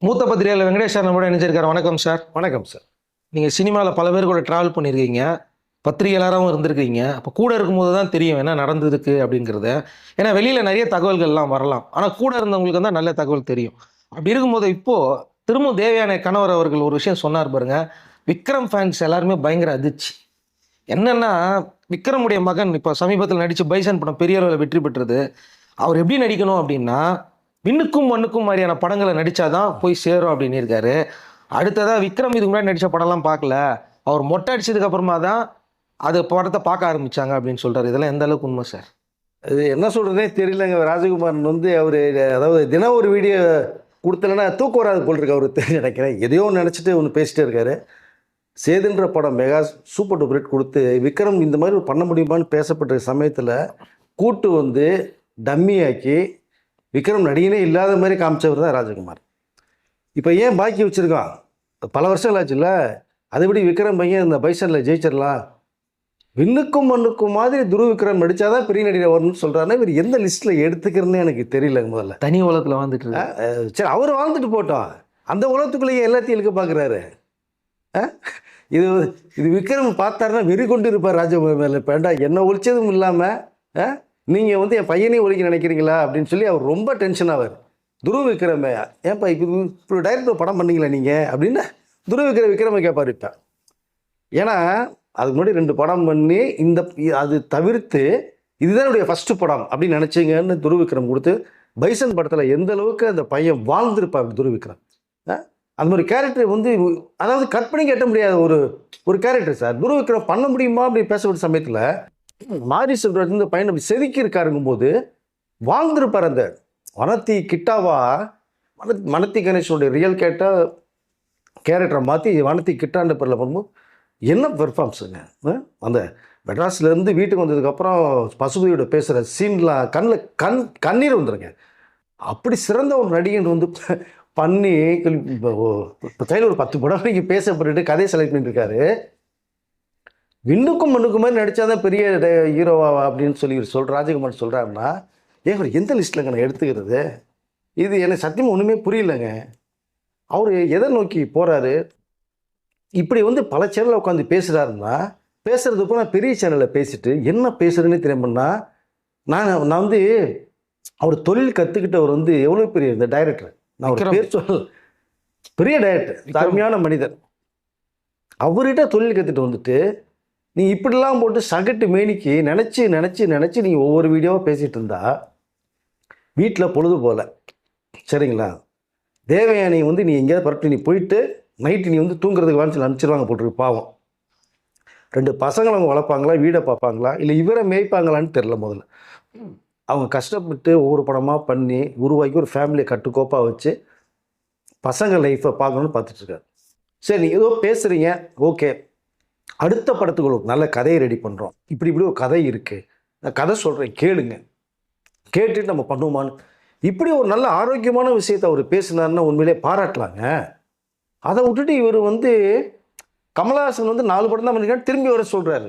மூத்த பத்திரிகையாளர் வெங்கடேஷ் சார் நம்மளோட இணைஞ்சிருக்காரு. வணக்கம் சார். வணக்கம் சார். நீங்கள் சினிமாவில் பல பேர் கூட ட்ராவல் பண்ணியிருக்கீங்க, பத்திரிகையாளராகவும் இருந்திருக்கீங்க. அப்போ கூட இருக்கும்போது தான் தெரியும் என்ன நடந்ததுக்கு அப்படிங்கிறத. ஏன்னா வெளியில் நிறைய தகவல்கள்லாம் வரலாம், ஆனால் கூட இருந்தவங்களுக்கு தான் நல்ல தகவல் தெரியும். அப்படி இருக்கும்போது இப்போது திரும்ப தேவயானை கணவர் அவர்கள் ஒரு விஷயம் சொன்னார் பாருங்க. விக்ரம் ஃபேன்ஸ் எல்லாருமே பயங்கர அதிர்ச்சி. என்னென்னா, விக்ரமுடைய மகன் இப்போ சமீபத்தில் நடித்து பைசன் படம் பெரிய அளவில் வெற்றி பெற்றது. அவர் எப்படி நடிக்கணும் அப்படின்னா, விண்ணுக்கும் மண்ணுக்கும் மாதிரியான படங்களை நடித்தாதான் போய் சேரும் அப்படின்னு இருக்காரு. அடுத்ததாக விக்ரம் இதுக்கு முன்னாடி நடித்த படம்லாம் பார்க்கல, அவர் மொட்டை அடிச்சதுக்கு அப்புறமா தான் அது படத்தை பார்க்க ஆரம்பித்தாங்க அப்படின்னு சொல்கிறார். இதெல்லாம் எந்த அளவுக்கு உண்மை சார்? அது என்ன சொல்கிறதே தெரியலங்க. ராஜகுமாரன் வந்து அவர் அதாவது தினம் ஒரு வீடியோ கொடுத்தலன்னா தூக்கம் வராது போல் இருக்கு அவர் நினைக்கிறேன். எதையோ ஒன்று நினச்சிட்டு ஒன்று பேசிட்டே இருக்காரு. சேதுன்ற படம் மெகா சூப்பர் டூப்பர் ஹிட் கொடுத்து விக்ரம் இந்த மாதிரி பண்ண முடியுமான்னு பேசப்பட்ட சமயத்தில் கூட்டு வந்து டம்மியாக்கி விக்ரம் நடிகனே இல்லாத மாதிரி காமிச்சவர் தான் ராஜகுமார். இப்போ ஏன் பாக்கி வச்சுருக்கான்? பல வருஷங்கள் ஆச்சுல்ல. அதுபடி விக்ரம் பையன் இந்த பைசனில் ஜெயிச்சிடலாம், விண்ணுக்கும் மண்ணுக்கும் மாதிரி துருவ விக்ரம் நடித்தாதான் பெரிய நடிகர் வரணும்னு சொல்கிறாருன்னா இவர் எந்த லிஸ்ட்டில் எடுத்துக்கிறேன்னு எனக்கு தெரியல. முதல்ல தனி உலகத்தில் வாழ்ந்துட்டு சரி, அவர் வாழ்ந்துட்டு போட்டோம். அந்த உலகத்துக்குள்ளேயே எல்லாத்தையும் இழுக்க பார்க்குறாரு. இது இது விக்ரம் பார்த்தாருன்னா வெறி கொண்டு இருப்பார் ராஜகுமார் மேலே. பேண்டா என்ன ஒழிச்சதும் இல்லாமல் நீங்கள் வந்து என் பையனையும் ஒழிக்க நினைக்கிறீங்களா அப்படின்னு சொல்லி அவர் ரொம்ப டென்ஷன் ஆவார். துருவ விக்ரமே ஏன்ப்பா இப்போ டைரக்டர் படம் பண்ணீங்களா நீங்கள் அப்படின்னு துருவ விக்ரமை கேட்பார். இப்போ ஏன்னா அதுக்கு முன்னாடி 2 படம் பண்ணி அது தவிர்த்து இதுதான் என்னுடைய ஃபஸ்ட்டு படம் அப்படின்னு நினச்சிங்கன்னு துருவ விக்ரம் கொடுத்து பைசன் படத்தில் எந்த அளவுக்கு அந்த பையன் வாழ்ந்துருப்பார் துருவ விக்ரம். அந்த மாதிரி கேரக்டர் வந்து அதாவது கட் பண்ணி கட்ட முடியாத ஒரு கேரக்டர் சார். துருவ விக்ரம் பண்ண முடியுமா அப்படின்னு பேசப்பட்ட சமயத்தில் மாரி செல்வராஜ் இந்த பையன் அப்படி செதுக்கி இருக்காருங்கும் போது வாழ்ந்துருப்பார். அந்த வனத்தி கிட்டாவா மனத்தி கணேசனுடைய ரியல் கேரக்டரை மாற்றி வனத்தி கிட்டான்ற பேரில் பண்ணும்போது என்ன பெர்ஃபார்மன்ஸுங்க. அந்த மெட்ராஸ்லேருந்து வீட்டுக்கு வந்ததுக்கப்புறம் பசுபதியோட பேசுகிற சீன்லாம் கண்ணீர் வந்துடுங்க. அப்படி சிறந்த ஒரு நடிகன் வந்து பண்ணி கையில் ஒரு 10 படம் நீங்கள் பேசப்பட்டு கதையை செலக்ட் பண்ணிட்டுருக்காரு. விண்ணுக்கும் மண்ணுக்கும் மாதிரி நடித்தாதான் பெரிய ஹீரோவா அப்படின்னு சொல்லி ராஜகுமார் சொல்கிறாருன்னா ஏன் எந்த லிஸ்ட்டில்ங்க நான் எடுத்துக்கிறது? இது எனக்கு சத்தியமாக ஒன்றுமே புரியலைங்க. அவர் எதை நோக்கி போகிறாரு? இப்படி வந்து பல சேனலில் உட்காந்து பேசுகிறாருன்னா பேசுகிறதுப்போ நான் பெரிய சேனலில் பேசிட்டு என்ன பேசுகிறேன்னு தெரியுமாண்ணா, நான் வந்து அவர் தொழில் கற்றுக்கிட்டவர் வந்து எவ்வளோ பெரிய இந்த டைரக்டர். நான் ஒரு பேர் சொல்ல, பெரிய டைரக்டர், தர்மையான மனிதர். அவர்கிட்ட தொழில் கற்றுட்டு வந்துட்டு நீ இப்படிலாம் போட்டு சகட்டு மேனிக்கு நினச்சி நீங்கள் ஒவ்வொரு வீடியோவாக பேசிகிட்டு இருந்தா வீட்டில் பொழுது போல. சரிங்களா? தேவயானி வந்து நீ எங்கேயாவது பரட்டு நீ போயிட்டு நைட்டு நீ வந்து தூங்குறதுக்கு வாங்கி அனுப்பிச்சிருவாங்க போட்டிருக்கு. பாவம் 2 பசங்களை அவங்க வளர்ப்பாங்களா, வீடை பார்ப்பாங்களா, இல்லை இவரை மேய்ப்பாங்களான்னு தெரில. முதல்ல அவங்க கஷ்டப்பட்டு ஒவ்வொரு படமாக பண்ணி உருவாக்கி ஒரு ஃபேமிலியை கட்டுக்கோப்பாக வச்சு பசங்க லைஃப்பை பார்க்கணுன்னு பார்த்துட்ருக்காரு. சரி, நீங்கள் ஏதோ பேசுகிறீங்க, ஓகே. அடுத்த படத்துக்கு நல்ல கதையை ரெடி பண்ணுறோம், இப்படி ஒரு கதை இருக்குது, நான் கதை சொல்கிறேன் கேளுங்க, கேட்டுட்டு நம்ம பண்ணுவோமான்னு இப்படி ஒரு நல்ல ஆரோக்கியமான விஷயத்தை அவர் பேசினார்னா உண்மையிலே பாராட்டலாங்க. அதை விட்டுட்டு இவர் வந்து கமலஹாசன் வந்து 4 படம் தான் பண்ணிருக்காரு, திரும்பி வர சொல்கிறாரு.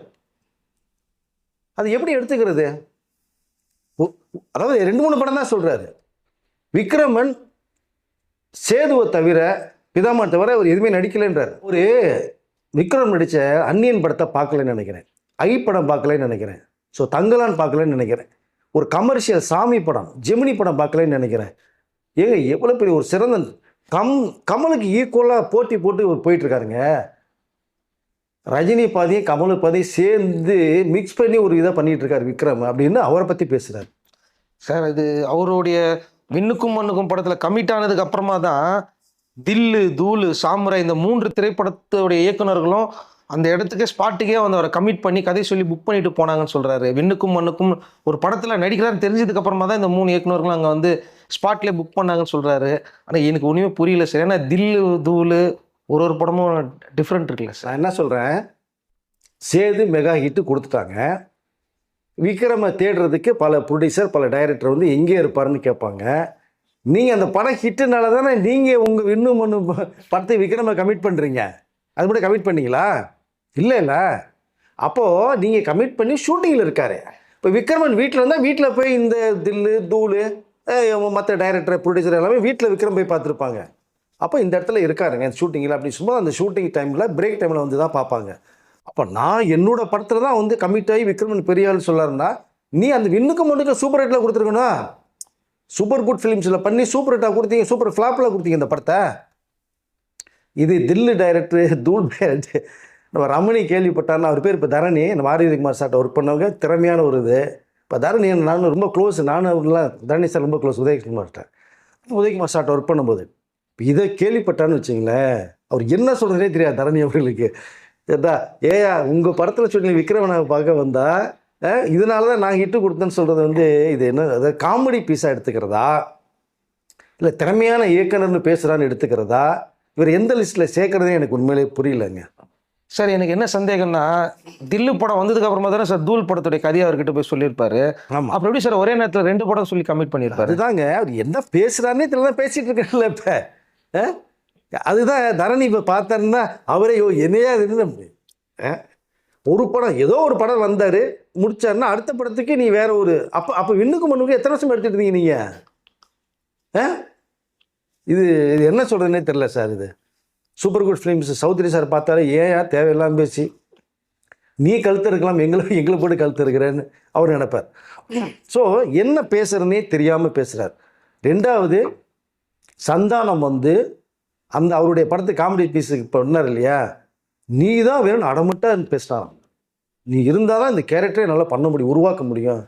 அது எப்படி எடுத்துக்கிறது? அதாவது 2-3 படம் தான் சொல்கிறாரு. விக்ரமன் சேதுவை தவிர பிதாமன் தவிர அவர் எதுவுமே நடிக்கலைன்றார். ஒரு விக்ரம் நடித்த அந்நியன் படத்தை பார்க்கலன்னு நினைக்கிறேன், ஐ படம் பார்க்கலன்னு நினைக்கிறேன், ஸோ தங்கலான் பார்க்கலன்னு நினைக்கிறேன், ஒரு கமர்ஷியல் சாமி படம் ஜெமினி படம் பார்க்கலன்னு நினைக்கிறேன். ஏங்க எவ்வளோ பெரிய ஒரு சிறந்த கமலுக்கு ஈக்குவலாக போட்டி போட்டு இவர் போயிட்டுருக்காருங்க. ரஜினி பாதியும் கமலு பாதியும் சேர்ந்து மிக்ஸ் பண்ணி ஒரு இதை பண்ணிகிட்டு இருக்காரு விக்ரம் அப்படின்னு அவரை பற்றி பேசுகிறார். சார், அது அவருடைய விண்ணுக்கும் மண்ணுக்கும் படத்தில் கமிட் ஆனதுக்கு அப்புறமா தான் தில்லு, தூளு, சாமுராய் இந்த 3 திரைப்படத்துடைய இயக்குநர்களும் அந்த இடத்துக்கு ஸ்பாட்டுக்கே வந்து அவரை கமிட் பண்ணி கதை சொல்லி புக் பண்ணிட்டு போனாங்கன்னு சொல்கிறாரு. விண்ணுக்கும் மண்ணுக்கும் ஒரு படத்தில் நடிக்கிறான்னு தெரிஞ்சதுக்கு அப்புறமா தான் இந்த 3 இயக்குநர்களும் அங்கே வந்து ஸ்பாட்லேயே புக் பண்ணாங்கன்னு சொல்கிறாரு. ஆனால் எனக்கு ஒன்றுமே புரியல சார். ஏன்னா தில்லு, தூளு ஒரு படமும் டிஃப்ரெண்ட் இருக்குல்ல சார். நான் என்ன சொல்கிறேன், சேது மெகா ஹிட்டு கொடுத்துட்டாங்க. விக்ரமை தேடுறதுக்கு பல ப்ரொடியூசர் பல டைரக்டர் வந்து எங்கே இருப்பாருன்னு கேட்பாங்க. நீங்கள் அந்த படம் ஹிட்டுனால தானே நீங்கள் உங்கள் இன்னும் ஒன்று படத்தை விக்ரமை கமிட் பண்ணுறீங்க. அது மட்டும் கமிட் பண்ணீங்களா? இல்லை. அப்போது நீங்கள் கமிட் பண்ணி ஷூட்டிங்கில் இருக்காரு. இப்போ விக்ரமன் வீட்டில் இருந்தால் வீட்டில் போய் இந்த தில்லு, தூளு, மற்ற டைரக்டர் ப்ரொடியூசர் எல்லாமே வீட்டில் விக்ரம் போய் பார்த்துருப்பாங்க. அப்போ இந்த இடத்துல இருக்காருங்க ஷூட்டிங்கில் அப்படி சும்மா அந்த ஷூட்டிங் டைமில் பிரேக் டைமில் வந்து தான் பார்ப்பாங்க. அப்போ நான் என்னோட படத்தில் தான் வந்து கமிட் ஆகி விக்ரமன் பெரிய ஆள் சொல்லாருன்னா, நீ அந்த விண்ணுக்கு மண்ணுக்கு சூப்பர் ஹிட்டில் கொடுத்துருக்கணும். சூப்பர் குட் ஃபிலிம்ஸில் பண்ணி சூப்பர் ஹிட்டாக கொடுத்தீங்க, சூப்பர் ஃப்ளாப்பில் கொடுத்தீங்க இந்த படத்தை. இது தில்லு டைரக்டர், தூள் டைரக்டர் நம்ம ரமணி கேள்விப்பட்டார்னா, அவர் பேர் இப்போ தரணி, நம்ம ஆரியகுமார் சார்ட்ட ஒர்க் பண்ணவங்க, திறமையான ஒரு இது. இப்போ தரணி நானும் ரொம்ப க்ளோஸ், நானும் அவங்களாம் தரணி சார் ரொம்ப க்ளோஸ் உதயகுமார்கிட்ட. உதயகுமார் சார்ட்ட ஒர்க் பண்ணும்போது இதை கேள்விப்பட்டான்னு வச்சுங்களேன், அவர் என்ன சொல்கிறதே தெரியாது தரணி அவர்களுக்கு. ஏதா ஏயா உங்கள் படத்தில் சொல்லி விக்ரமனை பார்க்க வந்தா இதனால தான் நான் ஹிட்டு கொடுத்தேன்னு சொல்கிறது வந்து இது என்ன, அதாவது காமெடி பீஸாக எடுத்துக்கிறதா இல்லை திறமையான இயக்குனர்னு பேசுகிறான்னு எடுத்துக்கிறதா, இவர் எந்த லிஸ்ட்டில் சேர்க்குறதே எனக்கு உண்மையிலே புரியலைங்க. சார் எனக்கு என்ன சந்தேகம்னா, தில்லு படம் வந்ததுக்கு அப்புறமா தானே சார் தூள் படத்துடைய கதையை அவர்கிட்ட போய் சொல்லியிருப்பாரு. ஆமாம், அப்புறம் எப்படி சார் ஒரே நேரத்தில் 2 படம் சொல்லி கமிட் பண்ணியிருப்பாரு? அதுதாங்க அவர் என்ன பேசுகிறாருன்னே தெரியல, பேசிகிட்டு இருக்காருல்ல இப்போ. அதுதான் தரணி இப்போ பார்த்தாருன்னா அவரே என்னையா இருந்து ஒரு படம் ஏதோ ஒரு படம் வந்தார் முடிச்சாருன்னா அடுத்த படத்துக்கு நீ வேற ஒரு அப்போ விண்ணுக்கு மண்ணுக்கு எத்தனை வருஷம் எடுத்துட்டு இருந்தீங்க நீங்கள்? இது என்ன சொல்கிறதுனே தெரில சார். இது super good films Choudhary sir பார்த்தாரு, ஏன் தேவையில்லாமல் பேசி நீ கழுத்து இருக்கலாம், எங்களை போட்டு கழுத்து இருக்கிறேன்னு அவர் நினைப்பார். ஸோ என்ன பேசுகிறதுனே தெரியாமல் பேசுகிறார். 2வது சந்தானம் வந்து அந்த அவருடைய படத்து காமெடி பீஸுக்கு பண்ணார் இல்லையா, நீ தான் வேணும்னு அடமட்டாக பேசினாராம். நீ இருந்தால் தான் இந்த கேரக்டரே நல்லா பண்ண முடியும், உருவாக்க முடியும்,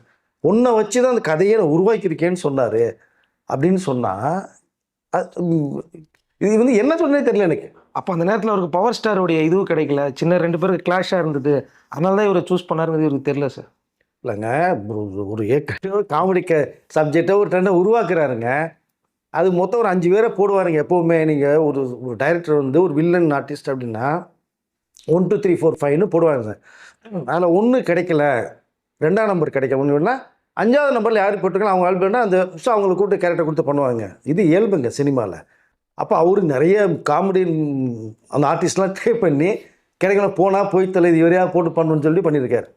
உன்னை வச்சு தான் அந்த கதையை நான் உருவாக்கியிருக்கேன்னு சொன்னார் அப்படின்னு சொன்னால் இது வந்து என்ன சொன்னே தெரியல எனக்கு. அப்போ அந்த நேரத்தில் அவருக்கு பவர் ஸ்டாருடைய இதுவும் கிடைக்கல, சின்ன 2 பேருக்கு கிளாஷாக இருந்தது, அதனால தான் இவரை சூஸ் பண்ணாருங்கிறது இவருக்கு தெரியல சார். இல்லைங்க, ஒரு ஏற்கனவே காமெடி சப்ஜெக்டை ஒரு ட்ரெண்டை உருவாக்குறாருங்க, அது மொத்தம் ஒரு 5 பேரை போடுவாருங்க. எப்போவுமே நீங்கள் ஒரு டைரக்டர் வந்து ஒரு வில்லன் ஆர்டிஸ்ட் அப்படின்னா 1 2 3 4 5ன்னு போடுவாங்க சார். அதில் 1 கிடைக்கல, 2ஆம் நம்பர் கிடைக்கல, ஒன்று வேணா 5ஆவது நம்பரில் யார் போட்டுக்கலாம் அவங்க ஆல்பம்னா அந்த அவங்களை கூப்பிட்டு கேரக்டர் கொடுத்து பண்ணுவாங்க. இது இயல்புங்க சினிமாவில். அப்போ அவரு நிறைய காமெடி அந்த ஆர்டிஸ்ட்லாம் ட்ரை பண்ணி கிடைக்கல, போனால் போய் தலை இது இவரையாக போட்டு பண்ணணும்னு சொல்லி பண்ணியிருக்காரு.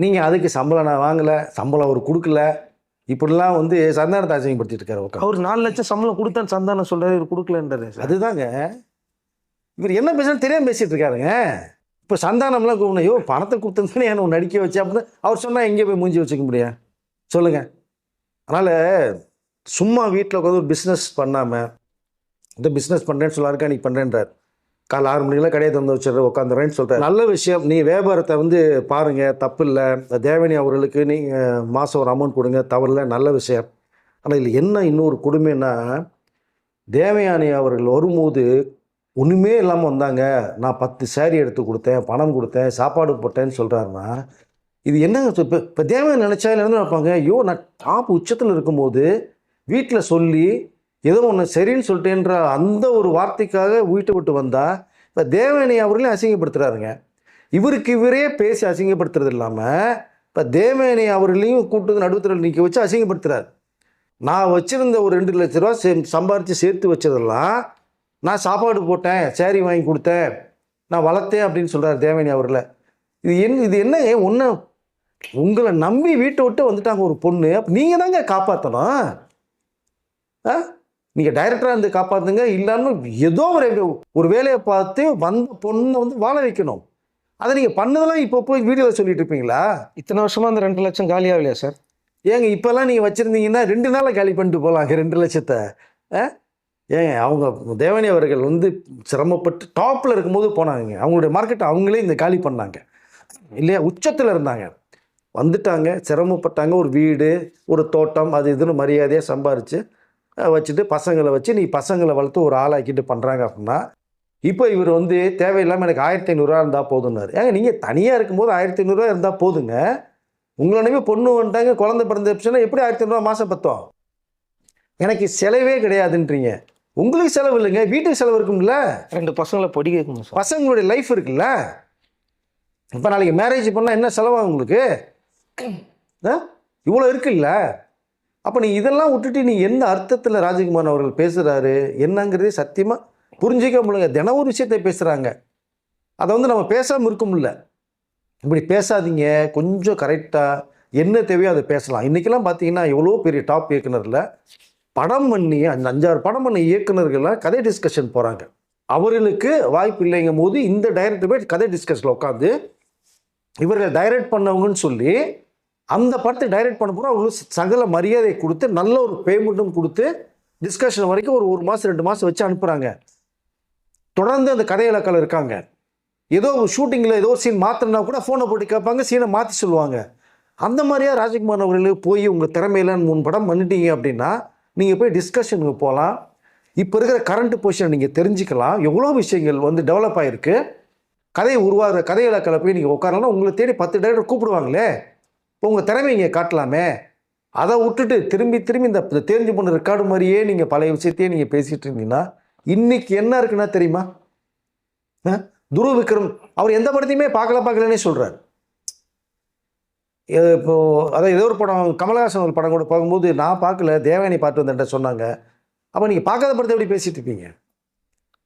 நீங்கள் அதுக்கு சம்பளம் நான் வாங்கலை, சம்பளம் அவர் கொடுக்கல, இப்படிலாம் வந்து சந்தானத்தை அசிங்கப்படுத்திட்டு இருக்காரு. அவர் 4 லட்சம் சம்பளம் கொடுத்தான்னு சந்தானம் சொல்கிறார், இவர் கொடுக்கலன்றாரு. அதுதாங்க இவர் என்ன பேசுறது தெரியாமல் பேசிகிட்டு இருக்காருங்க. இப்போ சந்தானம்லாம் கூப்பிடணும், ஐயோ பணத்தை கொடுத்ததுன்னு என்ன நடிக்க வச்சு அப்படின்னு அவர் சொன்னால் எங்கே போய் மூஞ்சி வச்சுக்க முடியும் சொல்லுங்கள். அதனால் சும்மா வீட்டில் உட்காந்து ஒரு பிஸ்னஸ் பண்ணாமல், இந்த பிஸ்னஸ் பண்ணுறேன்னு சொல்லாருக்கா நீ பண்ணுறேன்றார், காலை 6 மணிக்கெலாம் கடையை திறந்து வச்சுரு உட்காந்துறேன்னு சொல்கிறார். நல்ல விஷயம், நீ வியாபாரத்தை வந்து பாருங்கள், தப்பு இல்லை. தேவனி அவர்களுக்கு நீங்கள் மாதம் ஒரு அமௌண்ட் கொடுங்க, தவறில்லை, நல்ல விஷயம். ஆனால் இதில் என்ன இன்னொரு கொடுமைன்னா, தேவயானி அவர்கள் வரும்போது ஒன்றுமே இல்லாமல் வந்தாங்க, நான் 10 சாரி எடுத்து கொடுத்தேன், பணம் கொடுத்தேன், சாப்பாடு போட்டேன்னு சொல்கிறாருன்னா இது என்னங்க? இப்போ தேவயானி நினச்சா என்ன நினைப்பாங்க, ஐயோ நான் டாப் உச்சத்தில் இருக்கும்போது வீட்டில் சொல்லி ஏதோ ஒன்று சரின்னு சொல்லிட்டேன்ற அந்த ஒரு வார்த்தைக்காக வீட்டை விட்டு வந்தால் இப்போ தேவயானி அவர்களையும் அசிங்கப்படுத்துகிறாருங்க. இவருக்கு இவரே பேசி அசிங்கப்படுத்துறது இல்லாமல் இப்போ தேவயானி அவர்களையும் கூப்பிட்டு நடுத்தரில் நிற்க வச்சு அசிங்கப்படுத்துகிறார். நான் வச்சுருந்த ஒரு 2 லட்ச ரூபா சம்பாரித்து சேர்த்து வச்சதெல்லாம் நான் சாப்பாடு போட்டேன், சேரி வாங்கி கொடுத்தேன், நான் வளர்த்தேன் அப்படின்னு சொல்கிறார் தேவயானி அவர்களை. இது என்ன ஒன்று, உங்களை நம்பி வீட்டை விட்டு வந்துட்டாங்க ஒரு பொண்ணு, நீங்கள் தாங்க காப்பாற்றணும். நீங்கள் டைரக்டராக இருந்து காப்பாற்றுங்க, இல்லாமல் ஏதோ ஒரு வேலையை பார்த்து வந்த பொண்ணை வந்து வாழ வைக்கணும். அதை நீங்கள் பண்ணதெல்லாம் இப்போ போய் வீடியோவில் சொல்லிட்டு இருப்பீங்களா? இத்தனை வருஷமாக அந்த 2 லட்சம் காலியாகலையா சார்? ஏங்க இப்போல்லாம் நீங்கள் வச்சுருந்தீங்கன்னா 2 நாளில் காலி பண்ணிட்டு போகலாங்க 2 லட்சத்தை. ஏங்க அவங்க தேவயானி அவர்கள் வந்து சிரமப்பட்டு டாப்பில் இருக்கும்போது போனாங்க, அவங்களுடைய மார்க்கெட்டை அவங்களே இந்த காலி பண்ணாங்க இல்லையா, உச்சத்தில் இருந்தாங்க, வந்துட்டாங்க, சிரமப்பட்டாங்க, ஒரு வீடு ஒரு தோட்டம் அது இதுன்னு மரியாதையாக சம்பாரித்து வச்சுட்டு பசங்களை வச்சு நீ பசங்களை வளர்த்து ஒரு ஆளாக்கிட்டு பண்ணுறாங்க அப்படின்னா, இப்போ இவர் வந்து தேவையில்லாமல் எனக்கு 1500 இருந்தால் போதுன்னாரு. ஏங்க நீங்கள் தனியாக இருக்கும்போது 1500 இருந்தால் போதுங்க, உங்களோடனே பொண்ணு வந்துட்டாங்க, குழந்தை பிறந்துச்சுன்னா எப்படி 1500 மாதம் பத்தோம்? எனக்கு செலவே கிடையாதுன்றீங்க. உங்களுக்கு செலவு இல்லைங்க, வீட்டுக்கு செலவு இருக்கும்ல, 2 பசங்களை பொடி கேட்கணும் சார், பசங்களுடைய லைஃப் இருக்குல்ல. இப்போ நாளைக்கு மேரேஜ் பண்ணால் என்ன செலவாகும் உங்களுக்கு? இவ்வளோ இருக்குல்ல. அப்போ நீ இதெல்லாம் விட்டுட்டு நீ என்ன அர்த்தத்தில் ராஜகுமார் அவர்கள் பேசுகிறாரு என்னங்கிறதே சத்தியமாக புரிஞ்சிக்க முடியல. தினம் ஒரு விஷயத்தை பேசுகிறாங்க, அதை வந்து நம்ம பேசாமல் இருக்க முடியல. இப்படி பேசாதீங்க, கொஞ்சம் கரெக்டாக என்ன தேவையோ அதை பேசலாம். இன்றைக்கெல்லாம் பார்த்தீங்கன்னா எவ்வளோ பெரிய டாப் இயக்குனரில் படம் பண்ணி அந்த 5-6 படம் பண்ண இயக்குனர்கள்லாம் கதை டிஸ்கஷன் போகிறாங்க. அவர்களுக்கு வாய்ப்பு இல்லைங்கும் போது இந்த டைரக்டர் போய் கதை டிஸ்கஷனில் உட்காந்து இவர்களை டைரக்ட் பண்ணவங்கன்னு சொல்லி அந்த படத்தை டைரக்ட் பண்ண போகிறோம். அவங்களுக்கு சகல மரியாதை கொடுத்து நல்ல ஒரு பேமெண்ட்டும் கொடுத்து டிஸ்கஷன் வரைக்கும் ஒரு மாதம் 2 மாதம் வச்சு அனுப்புகிறாங்க. தொடர்ந்து அந்த கதை இலக்கில் இருக்காங்க. ஏதோ ஷூட்டிங்கில் ஏதோ சீன் மாற்றினா கூட ஃபோனை போட்டு கேட்பாங்க, சீனை மாற்றி சொல்லுவாங்க. அந்த மாதிரியா ராஜ்குமார் அவர்களுக்கு போய் உங்கள் திறமையில 3 படம் பண்ணிட்டீங்க அப்படின்னா நீங்கள் போய் டிஸ்கஷனுக்கு போகலாம். இப்போ இருக்கிற கரண்ட் பொசிஷன் நீங்கள் தெரிஞ்சுக்கலாம். எவ்வளோ விஷயங்கள் வந்து டெவலப் ஆகிருக்கு. கதையை உருவாகிற கதை இலக்கில் போய் நீங்கள் உட்காரலாம். உங்களை தேடி 10 டைரக்டர் கூப்பிடுவாங்களே. இப்போ உங்கள் திறமை இங்கே காட்டலாமே. அதை விட்டுட்டு திரும்பி இந்த தெரிஞ்சு போன ரெக்கார்டு மாதிரியே நீங்கள் பழைய விஷயத்தையே நீங்கள் பேசிகிட்டு இருந்தீங்கன்னா இன்னைக்கு என்ன இருக்குன்னா தெரியுமா? துருவ் விக்ரம் அவர் எந்த படத்தையுமே பார்க்கலன்னே சொல்கிறார். இப்போ அதான் ஏதோ ஒரு படம் கமலஹாசன் ஒரு படம் கூட பார்க்கும்போது நான் பார்க்கல, தேவயானி பார்த்து வந்தேன்ட்ட சொன்னாங்க. அப்போ நீங்கள் பார்க்காத படத்தை எப்படி பேசிட்டு இருப்பீங்க?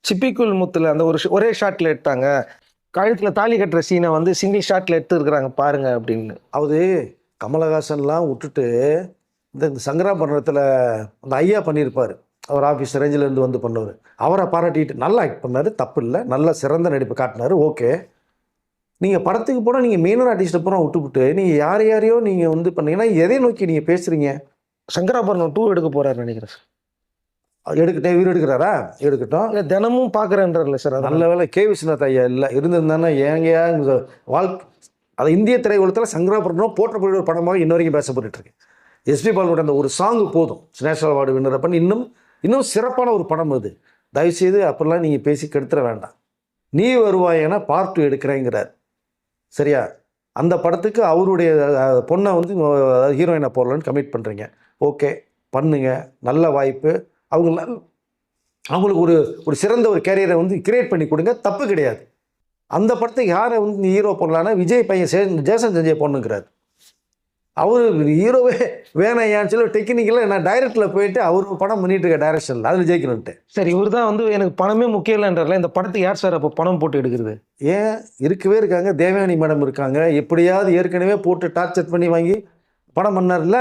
சிப்பிக்குள் முத்துல அந்த ஒரே ஷாட்டில் எடுத்தாங்க. கழுத்தில் தாலி கட்டுற சீனை வந்து சிங்கிள் ஷாட்டில் எடுத்து இருக்கிறாங்க பாருங்க அப்படின்னு. அது கமலஹாசன்லாம் விட்டுட்டு இந்த சங்கராபரணத்தில் அந்த ஐயா பண்ணியிருப்பார். அவர் ஆஃபீஸ் ரேஞ்சிலேருந்து வந்து பண்ணவர். அவரை பாராட்டிட்டு நல்லா ஆக்ட் பண்ணார், தப்பு இல்லை, நல்ல சிறந்த நடிப்பு காட்டினார், ஓகே. நீங்கள் படத்துக்கு போனால் நீங்கள் மெயினான ஆர்டிஸ்ட்டை பூரா விட்டுவிட்டு நீங்கள் யாரையோ நீங்கள் வந்து பண்ணீங்கன்னா எதை நோக்கி நீங்கள் பேசுகிறீங்க? சங்கராபரணம் 2 எடுக்க போகிறாரு நினைக்கிறேன் சார். எடுக்கட்டே இவர் எடுக்கிறாரா? எடுக்கட்டும். இல்லை தினமும் பார்க்குறேன்றல சார். நல்ல வேலை கே விஸ்வநாத் ஐயா இல்லை இருந்திருந்தானே ஏங்கயா வாழ்க்கை அது இந்திய திரையுலகத்தில் சங்கராபரணம் போற்றக்கூடிய ஒரு படமாக இன்ன வரைக்கும் பேசப்பட்டு இருக்கு. எஸ்பி பாலோட அந்த ஒரு சாங்கு போதும் நேஷனல் அவார்டு வின்னர் பண்ணி இன்னும் சிறப்பான ஒரு படம் அது. தயவுசெய்து அப்படிலாம் நீங்கள் பேசி கெடுத்துட வேண்டாம். நீ வருவாயேன்னா பார்ட் 2 எடுக்கிறேங்கிறார். சரியா? அந்த படத்துக்கு அவருடைய பொண்ணை வந்து ஹீரோயினை போடலான்னு கமிட் பண்ணுறீங்க. ஓகே, பண்ணுங்க, நல்ல வாய்ப்பு. அவங்களுக்கு ஒரு சிறந்த ஒரு கேரியரை வந்து கிரியேட் பண்ணி கொடுங்க, தப்பு கிடையாது. அந்த படத்துக்கு யாரை வந்து ஹீரோ போடலான்னா விஜய் பையன் ஜேசன் சஞ்சய் பொண்ணுங்கிறார். அவர் ஹீரோவே வேணாயான்னு சொல்லி டெக்னிக்கலாக நான் டைரக்டில் போயிட்டு அவர் படம் பண்ணிட்டு இருக்க டைரக்ஷனில் அதில் ஜெயிக்கணுன்ட்டு. சரி, இவர் தான் வந்து எனக்கு பணமே முக்கியம் இல்லைன்றல இந்த படத்துக்கு யார் சார் அப்போ பணம் போட்டு எடுக்கிறது? ஏன் இருக்கவே இருக்காங்க, தேவயானி மேடம் இருக்காங்க. எப்படியாவது ஏற்கனவே போட்டு டார்ச்சர் பண்ணி வாங்கி படம் பண்ணார்ல,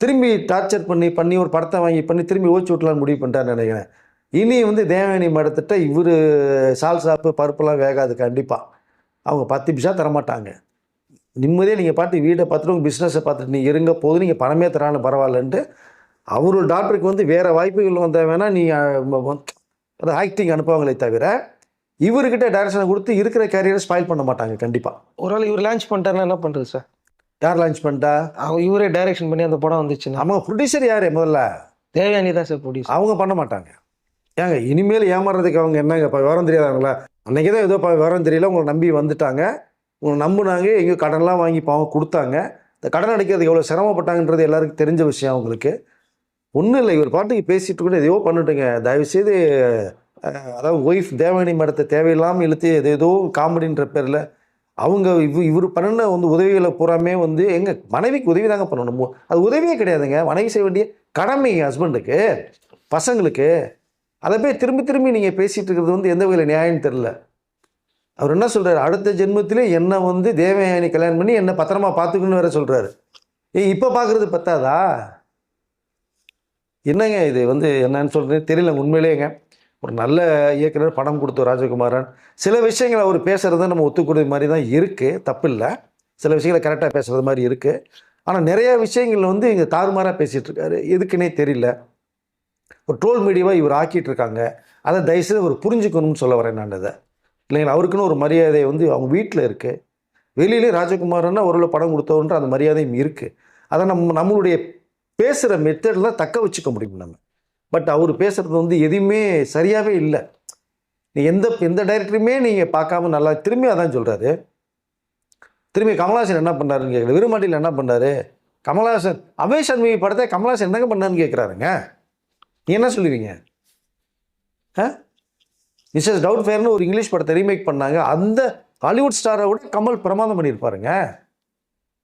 திரும்பி டார்ச்சர் பண்ணி ஒரு படத்தை வாங்கி திரும்பி ஓச்சு விட்டலான்னு முடிவு பண்ணிட்டான்னு நினைக்கிறேன். இனி வந்து தேவயானி மேடத்திட்ட இவர் சால்சாப்பு பருப்பெல்லாம் வேகாது. கண்டிப்பாக அவங்க 10 பைசா தரமாட்டாங்க. நிம்மதியாக நீங்கள் பார்த்து வீடை பார்த்துட்டு உங்கள் பிஸ்னஸை பார்த்துட்டு நீங்கள் இருங்க போது நீங்கள் பணமே தரான்னு பரவாயில்லன்ட்டு அவரோட டாக்டருக்கு வந்து வேறு வாய்ப்புகள் வந்தால் வேணால் நீங்கள் அதை ஆக்டிங் அனுப்புவாங்களே தவிர இவர்கிட்ட டைரக்ஷனை கொடுத்து இருக்கிற கேரியரை ஸ்பாயில் பண்ண மாட்டாங்க கண்டிப்பாக. ஒரு ஆள் இவர் லான்ச் பண்ணிட்டாருன்னா என்ன பண்ணுறது சார்? யார் லான்ச் பண்ணிட்டா? இவரே டைரக்ஷன் பண்ணி அந்த படம் வந்துச்சுன்னா அவங்க ப்ரொடியூசர் யார்? முதல்ல தேவயானி தான் சார் ப்ரொடியூசர். அவங்க பண்ண மாட்டாங்க. ஏங்க இனிமேல் ஏமாறுறதுக்கு அவங்க என்னங்க இப்போ விவரம் தெரியாதாங்களா? அன்றைக்கி தான் ஏதோ விவரம் தெரியல, உங்களை நம்பி வந்துட்டாங்க, உங்களை நம்பினாங்க, எங்கேயோ கடன்லாம் வாங்கி பாவம் கொடுத்தாங்க. இந்த கடன் அடைக்கிறதுக்கு எவ்வளோ சிரமப்பட்டாங்கன்றது எல்லாருக்கும் தெரிஞ்ச விஷயம். அவங்களுக்கு ஒன்றும் இல்லை, இவர் பாட்டுக்கு பேசிட்டு கூட எதையோ பண்ணிட்டுங்க. தயவுசெய்து அதாவது ஒய்ஃப் தேவயானி மேடத்தை தேவையில்லாமல் இழுத்து எதேதோ காமெடின்ற பேரில் அவங்க இவர் பண்ணின வந்து உதவிகளை பூராமே வந்து எங்கள் மனைவிக்கு உதவி தாங்க பண்ணணும். அது உதவியே கிடையாதுங்க, மனைவி செய்ய வேண்டிய கடமை ஹஸ்பண்டுக்கு பசங்களுக்கு. அதை போய் திரும்பி நீங்கள் பேசிகிட்டு இருக்கிறது வந்து எந்த வகையில் நியாயம்னு தெரில. அவர் என்ன சொல்கிறார், அடுத்த ஜென்மத்திலே என்னை வந்து தேவயானி கல்யாணம் பண்ணி என்னை பத்திரமா பார்த்துக்கணுன்னு வேற சொல்கிறாரு. இப்போ பார்க்குறது பத்தாதா? என்னங்க இது வந்து என்னன்னு சொல்கிறது தெரியல உண்மையிலேங்க. ஒரு நல்ல இயக்குனர் படம் கொடுத்த ராஜகுமாரன் சில விஷயங்களை அவர் பேசுகிறத நம்ம ஒத்துக்கூடிய மாதிரி தான் இருக்குது, தப்பு இல்லை. சில விஷயங்களை கரெக்டாக பேசுகிறது மாதிரி இருக்குது. ஆனால் நிறைய விஷயங்கள் வந்து இங்கே தாறுமாறாக பேசிகிட்டு இருக்காரு, எதுக்குன்னே தெரியல. ஒரு ட்ரோல் மீடியாவாக இவர் ஆக்கிட்டு இருக்காங்க. அதை தயவுசெய்து அவர் புரிஞ்சுக்கணும்னு சொல்ல வரேன் நான். அதை இல்லைங்களா, அவருக்குன்னு ஒரு மரியாதை வந்து அவங்க வீட்டில் இருக்குது. வெளியிலே ராஜகுமாரன்னா ஒரு படம் கொடுத்தவன்ற அந்த மரியாதையும் இருக்குது. அதை நம்மளுடைய பேசுகிற மெத்தடில் தான் தக்க வச்சுக்க முடியும் நம்ம. பட் அவர் பேசுகிறது வந்து எதுவுமே சரியாகவே இல்லை. நீ எந்த டைரக்டருமே நீங்கள் பார்க்காம நல்லா திரும்பி அதான் சொல்கிறாரு. திரும்பி கமல்ஹாசன் என்ன பண்ணாருன்னு கேட்கல, விருமாண்டியில் என்ன பண்ணார் கமல்ஹாசன்? அமேஷ் அன்மி படத்தை கமல்ஹாசன் என்னங்க பண்ணாருன்னு கேட்குறாருங்க. நீ என்ன சொல்லுவீங்க? மிஸ்ஸஸ் டவுட் ஃபேர்னு ஒரு இங்கிலீஷ் படத்தை ரீமேக் பண்ணாங்க. அந்த ஹாலிவுட் ஸ்டாரை விட கமல் பிரமாதம் பண்ணியிருப்பாருங்க.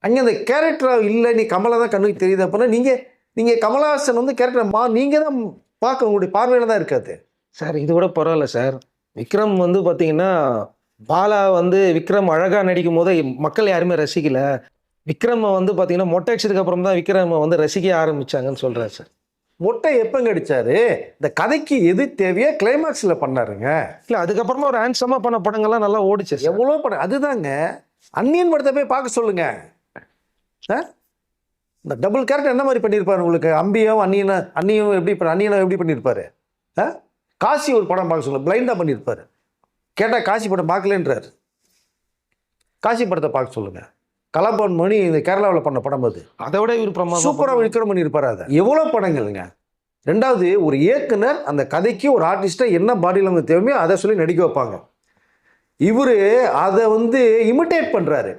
அங்கே அந்த கேரக்டர் இல்லை, நீ கமலை தான் கண்ணுக்கு தெரியுது அப்படின்னா நீங்கள் கமல்ஹாசன் வந்து கேரக்டர் நீங்கள் தான் பார்க்க உங்களுடைய பார்வையில் தான் இருக்காது சார். இது கூட பரவாயில்ல சார். விக்ரம் வந்து பார்த்தீங்கன்னா பாலா வந்து விக்ரம் அழகாக நடிக்கும் போது மக்கள் யாருமே ரசிக்கல. விக்ரமை வந்து பார்த்தீங்கன்னா மொட்டை அடிச்சதுக்கு அப்புறம் தான் விக்ரமை வந்து ரசிக்க ஆரம்பிச்சாங்கன்னு சொல்கிறார் சார். மொட்டை எப்பங்க அடிச்சாரு? இந்த கதைக்கு எது தேவையோ கிளைமாக்ஸில் பண்ணாருங்க. இல்லை அதுக்கப்புறமா ஒரு ஹேண்ட்ஸமாக பண்ண படங்கள்லாம் நல்லா ஓடிச்சு சார். எவ்வளோ படம் அதுதாங்க. அந்நியன் படத்தை போய் பார்க்க சொல்லுங்க. இந்த டபுள் கேரக்டர் என்ன மாதிரி பண்ணியிருப்பாரு உங்களுக்கு? அம்பியும் அண்ணியும் அந்நியனும் எப்படி பண்ணியிருப்பாரு? காசி ஒரு படம் பார்க்க சொல்லுங்க, பிளைண்டாக பண்ணியிருப்பாரு. கேட்டால் காசி படம் பார்க்கலன்றார். காசி படத்தை பார்க்க சொல்லுங்க. கலாபவன் மணி இந்த கேரளாவில் பண்ண படம் அது. அதை விட இவர் பிரமாதம் சூப்பராக விக்ரம் பண்ணியிருப்பாரு. அதை எவ்வளோ படங்கள்ங்க. ரெண்டாவது, ஒரு இயக்குனர் அந்த கதைக்கு ஒரு ஆர்டிஸ்ட்டை என்ன பாடி லாங்குவேஜ் தேவையோ அதை சொல்லி நடிக்க வைப்பாங்க. இவர் அதை வந்து இமிட்டேட் பண்ணுறாரு.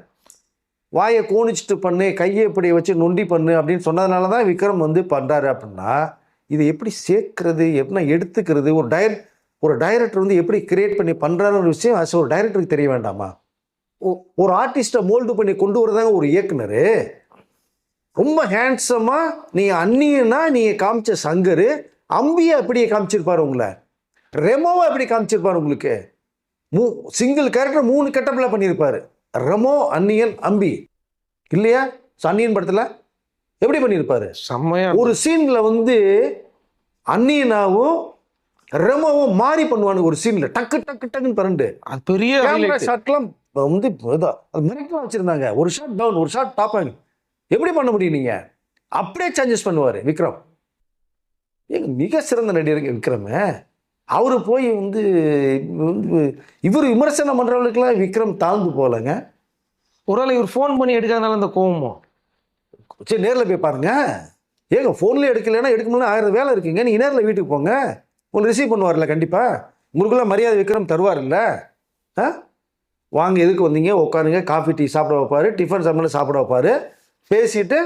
வாயை கோணிச்சிட்டு பண்ணு, கையை இப்படி வச்சு நொண்டி பண்ணு அப்படின்னு சொன்னதுனால தான் விக்ரம் வந்து பண்ணுறாரு. அப்படின்னா இதை எப்படி சேர்க்கறது, என்ன எடுத்துக்கிறது, ஒரு டைரக்டர் வந்து எப்படி கிரியேட் பண்ணி பண்ணுறாரு ஒரு விஷயம் ஒரு டைரக்டருக்கு தெரிய வேண்டாமா? ஒரு ஆர்டிஸ்ட்டை மோல்டு பண்ணி கொண்டு வரதாங்க ஒரு இயக்குனர். ரொம்ப ஹேண்ட்ஸமாக நீங்கள் அந்நியனா நீங்கள் காமிச்ச சங்கர், அம்பியை அப்படியே காமிச்சிருப்பார் உங்களை, ரெமோவை எப்படி காமிச்சிருப்பார் உங்களுக்கு. சிங்கிள் கேரக்டர் 3 கெட்டப்பில் பண்ணியிருப்பார். ரெமோ, அந்நியன், அம்பி இல்லையா? அந்நியன் படத்தில் எப்படி பண்ணியிருப்பாரு? செம்மையா ஒரு சீனில் வந்து அந்நியனாவும் ரெமோவும் மாறி பண்ணுவானுங்க. ஒரு சீனில் டக்கு டக்கு டக்குன்னு பரண்டு அது பெரிய கேமரா ஷாட்லாம் வந்து அது மிரட்டலாம் வச்சுருந்தாங்க. ஒரு ஷாட் டவுன், ஒரு ஷாட் டாப். எப்படி பண்ண முடியும் நீங்கள்? அப்படியே சேஞ்சஸ் பண்ணுவார் விக்ரம். மிக சிறந்த நடிகருங்க விக்ரம். அவர் போய் வந்து இவர் விமர்சனம் பண்ணுறவங்களுக்குலாம் விக்ரம் தாழ்ந்து போகலைங்க. ஒருவேளை இவர் ஃபோன் பண்ணி எடுக்காதனால அந்த கோவமோ? சரி, நேரில் போய் பாருங்க. ஏங்க ஃபோன்லேயே எடுக்கலைன்னா எடுக்க முடியல, 1000 வேலை இருக்குங்க. நீங்கள் நேரில் வீட்டுக்கு போங்க, உங்களுக்கு ரிசீவ் பண்ணுவார்ல கண்டிப்பாக. உங்களுக்குள்ள மரியாதை விக்ரம் தருவார்ல. வாங்க, எதுக்கு வந்தீங்க, உட்காருங்க, காஃபி டீ சாப்பிட வைப்பார், டிஃபன் சாப்பிட சாப்பிட வைப்பார். பேசிட்டு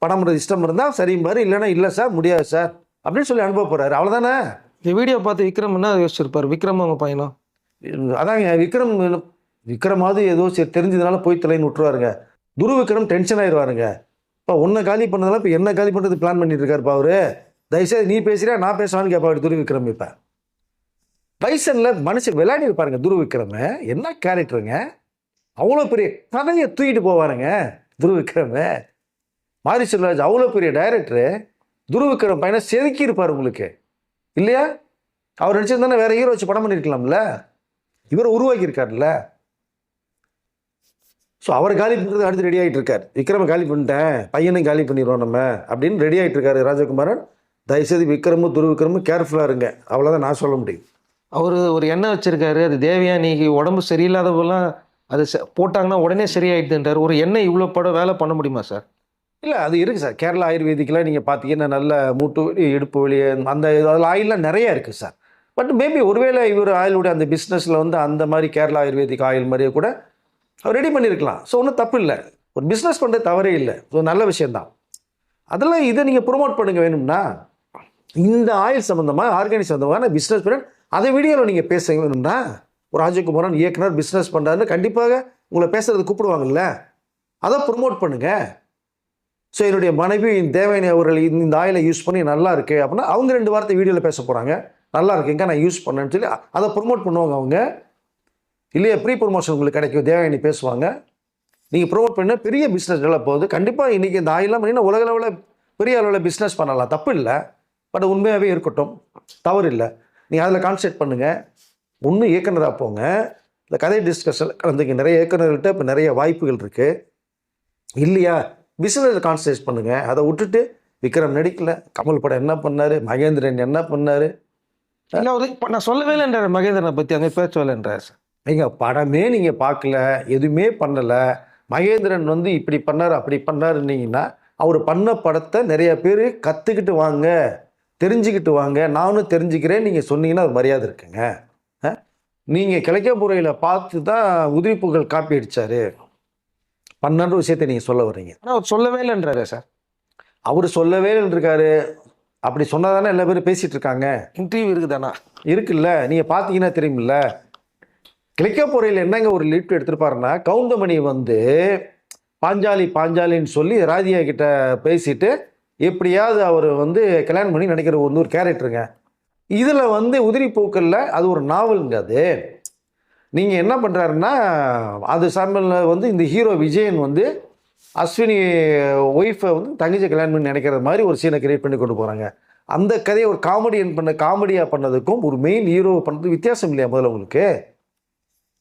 படம் பண்ணுறது இஷ்டம் இருந்தால் சரிம்பார், இல்லைன்னா இல்லை சார் முடியாது சார் அப்படின்னு சொல்லி அனுப்ப போகிறாரு. அவ்வளோதானே. இந்த வீடியோ பார்த்து விக்ரம் என்ன யோசிச்சிருப்பார்? விக்ரம் அவங்க பையனும் அதாங்க விக்ரமாவது ஏதோ சரி தெரிஞ்சதுனால போய் தலைன்னு விட்டுருவாருங்க. விக்ரம் டென்ஷன் ஆயிடுவாருங்க. இப்போ உன்னை காலி பண்ணதெல்லாம் இப்போ என்ன காலி பண்ணுறது பிளான் பண்ணிட்டு இருக்காருப்பா அவரு. தயவுசெய்து நீ பேசுறியா நான் பேசுவான்னு கேட்பாரு விக்ரம். இப்போ பைசனில் மனுஷன் விளையாடி இருப்பாருங்க விக்ரம். என்ன கேரக்டருங்க, அவ்வளோ பெரிய கதையை தூக்கிட்டு போவாருங்க விக்ரம். மாரி செல்வராஜ் அவ்வளோ பெரிய டைரக்டரு. விக்ரம் பையனை செதுக்கி இருப்பார் உங்களுக்கு இல்லையா? அவர் நினச்சிருந்தானே வேற ஹீரோ வச்சு படம் பண்ணியிருக்கலாம்ல. இவரை உருவாக்கி இருக்காருல்ல. ஸோ அவர் காலி பண்ணுறது அடுத்து ரெடி ஆகிட்டு இருக்கார். விக்ரமை காலி பண்ணிட்டேன், பையனை காலி பண்ணிடுவோம் நம்ம அப்படின்னு ரெடி ஆகிட்டு இருக்காரு ராஜகுமாரன். தயவுசெய்து விக்ரமும் விக்ரமும் கேர்ஃபுல்லாக இருங்க, அவ்வளோதான் நான் சொல்ல முடியும். அவர் ஒரு எண்ணெய் வச்சிருக்காரு, அது தேவையா, நீங்க உடம்பு சரியில்லாதவெல்லாம் அது போட்டாங்கன்னா உடனே சரியாயிடுதுன்றார். ஒரு எண்ணெய் இவ்வளோ படம் வேலை பண்ண முடியுமா சார்? இல்லை, அது இருக்குது சார். கேரளா ஆயுர்வேதிக்கெலாம் நீங்கள் பார்த்தீங்கன்னா நல்ல மூட்டு வலி, இடுப்பு வலி, அந்த அதில் ஆயிலெலாம் நிறையா இருக்குது சார். பட் மேபி ஒருவேளை இவர் ஆயிலுடைய அந்த பிஸ்னஸில் வந்து அந்த மாதிரி கேரளா ஆயுர்வேதிக் ஆயில் மாதிரியே கூட அவர் ரெடி பண்ணியிருக்கலாம். ஸோ ஒன்றும் தப்பு இல்லை, ஒரு பிஸ்னஸ் பண்ணுறது தவறே இல்லை, ஸோ நல்ல விஷயந்தான். அதெல்லாம் இதை நீங்கள் ப்ரொமோட் பண்ணுங்க. வேணும்னா இந்த ஆயில் சம்மந்தமாக ஆர்கானிக் சம்மந்தமான பிஸ்னஸ் பண்ண அதை வீடியோவில் நீங்கள் பேசுங்க. வேணும்னா ஒரு ராஜகுமாரன் இயக்குனர் பிஸ்னஸ் பண்ணுறாருன்னு கண்டிப்பாக உங்களை பேசுறது கூப்பிடுவாங்கல்ல, அதை ப்ரொமோட் பண்ணுங்கள். ஸோ என்னுடைய மனைவி தேவயானி அவர்கள் இந்த ஆயிலை யூஸ் பண்ணி நல்லா இருக்கு அப்படின்னா அவங்க 2 வார்த்தை வீடியோவில் பேச போகிறாங்க. நல்லா இருக்குங்க நான் யூஸ் பண்ணேன்னு சொல்லி அதை ப்ரொமோட் பண்ணுவாங்க அவங்க. இல்லையா, ப்ரீ ப்ரொமோஷன் உங்களுக்கு கிடைக்கும், தேவயானி பேசுவாங்க. நீங்கள் ப்ரொமோட் பண்ண பெரிய பிஸ்னஸ் நல்லா போகுது. கண்டிப்பாக இன்றைக்கி இந்த ஆயிலாம் பண்ணினா உலக அளவில் பெரிய அளவில் பிஸ்னஸ் பண்ணலாம், தப்பு இல்லை. பட் உண்மையாகவே இருக்கட்டும், தவறு இல்லை. நீங்கள் அதில் கான்சன்ட்ரேட் பண்ணுங்கள். ஒன்று இயக்குனராக போங்க, இந்த கதை டிஸ்கஷன் கலந்துங்க. நிறைய இயக்குனர்கள்ட்ட இப்போ நிறைய வாய்ப்புகள் இருக்குது இல்லையா. பிஸ்னஸில் கான்சன்ட்ரேட் பண்ணுங்கள். அதை விட்டுட்டு விக்ரம் நடிக்கல, கமல் படம் என்ன பண்ணார், மகேந்திரன் என்ன பண்ணார். இல்லை நான் சொல்லவே இல்லைன்றார் மகேந்திரனை பற்றி, அங்கே பேசவில்லைன்றார் சார். நீங்கள் படமே நீங்கள் பார்க்கல, எதுவுமே பண்ணலை. மகேந்திரன் வந்து இப்படி பண்ணார் அப்படி பண்ணாருன்னீங்கன்னா அவர் பண்ண படத்தை நிறைய பேர் கற்றுக்கிட்டு வாங்க, தெரிஞ்சுக்கிட்டு வாங்க, நானும் தெரிஞ்சுக்கிறேன் நீங்கள் சொன்னீங்கன்னா அது மரியாதை இருக்குங்க. நீங்கள் கிழக்கப்புறையில் பார்த்து தான் உதிரிப்புகள் காப்பி அடித்தார் பண்ணன்ற விஷயத்தை நீங்கள் சொல்ல வர்றீங்க. ஆனால் அவர் சொல்லவே இல்லைன்றாரு சார். அவர் சொல்லவே இல்லைன்றிருக்காரு. அப்படி சொன்னால் தானே எல்லா பேரும் பேசிகிட்டு இருக்காங்க. இன்டர்வியூ இருக்குதானா? இருக்குல்ல, நீங்கள் பார்த்தீங்கன்னா தெரியுமில்ல. கிழக்கப்புறையில் என்னங்க ஒரு லிஃப்ட் எடுத்துருப்பாருன்னா, கவுண்டமணி வந்து பாஞ்சாலின்னு சொல்லி ராதியா கிட்ட பேசிட்டு எப்படியாவது அவர் வந்து கல்யாணம் பண்ணி நினைக்கிற ஒரு கேரக்டருங்க. இதில் வந்து உதிரி பூக்களில் அது ஒரு நாவலுங்க. அது நீங்கள் என்ன பண்ணுறாருன்னா, அது சாம்பிளில் வந்து இந்த ஹீரோ விஜயன் வந்து அஸ்வினி ஒய்ஃபை வந்து தங்கச்சி கல்யாணம் பண்ணி நினைக்கிற மாதிரி ஒரு சீனை கிரியேட் பண்ணி கொண்டு போகிறாங்க. அந்த கதையை ஒரு காமெடியாக பண்ணதுக்கும் ஒரு மெயின் ஹீரோ பண்ணது வித்தியாசம் இல்லையா முதல்ல உங்களுக்கு?